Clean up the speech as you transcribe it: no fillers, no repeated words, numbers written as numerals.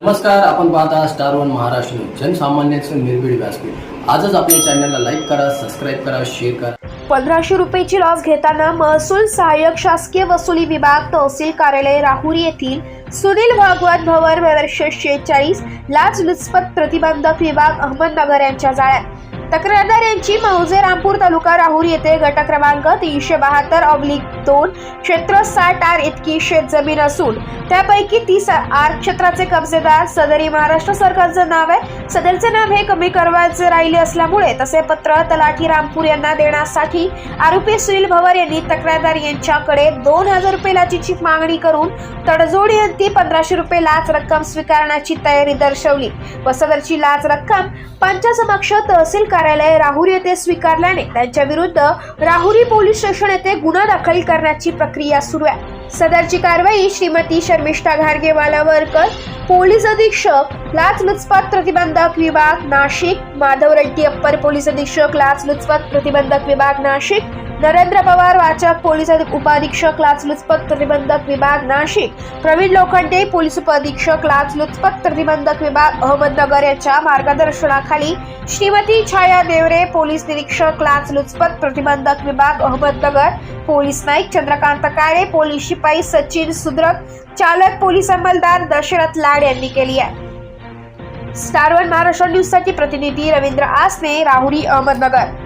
नमस्कार, आपण पाहता स्टार वन महाराष्ट्र न्यूज, जनसामान्यांचे निर्भीड व्यासपीठ। आजच आपल्या चॅनलला लाईक करा, सबस्क्राईब करा, शेअर करा। 1500 रुपयाची लॉस घेताना महसूल सहाय्यक शासकीय वसुली विभाग तहसील कार्यालय राहुरी येथील सुनील भागवत भवर वर्ष 46 लाचलुचपत प्रतिबंधक विभाग अहमदनगर यांच्या जाळ्यात। तक्रारदार यांची मौजे रामपूर तालुका राहुरी येथे गट क्रमांक 372/2 क्षेत्र 60 आर इतकी शेतजमीन असून त्यापैकी 30 आर क्षेत्राचे कब्जेदार सदरी महाराष्ट्र सरकारचं नाव आहे। सदरचे नाव हे कमी करवायचे राहिले असल्यामुळे तसे पत्र तलाठी रामपूर यांना देण्यासाठी आरोपी सुनील भवर यांनी तक्रारदार यांच्याकडे 2000 रुपये लाचेची मागणी करून तडजोडी अंती 1500 रुपये लाच रक्कम स्वीकारण्याची तयारी दर्शवली व सदरची लाच रक्कम पंचासमक्ष तहसील कार्यालय राहुरी येथे स्वीकारल्याने त्यांच्या विरुद्ध राहुरी पोलीस स्टेशन येथे गुन्हा दाखल करण्याची प्रक्रिया सुरू आहे। सदरची कारवाई श्रीमती शर्मिष्ठा घारगे वालावरकर, पोलीस अधीक्षक लाचलुचपत प्रतिबंधक विभाग नाशिक, माधव रेड्डी अप्पर पोलीस अधीक्षक लाचलुचपत प्रतिबंधक विभाग नाशिक, नरेंद्र पवार वाचक पोलीस उपाधीक्षक लाचलुचपत प्रतिबंधक विभाग नाशिक, प्रवीण लोखंडे पोलीस उपाधीक्षक लाचलुचपत प्रतिबंधक विभाग अहमदनगर यांच्या मार्गदर्शनाखाली श्रीमती छाया देवरे पोलीस निरीक्षक लाचलुचपत प्रतिबंधक विभाग अहमदनगर, पोलीस नाईक चंद्रकांत काळे, पोलीस शिपाई सचिन सुद्रक, चालक पोलीस अंमलदार दशरथ लाड यांनी केली आहे। स्टार वन महाराष्ट्र न्यूज साठी प्रतिनिधी रवींद्र आसने, राहुरी, अहमदनगर।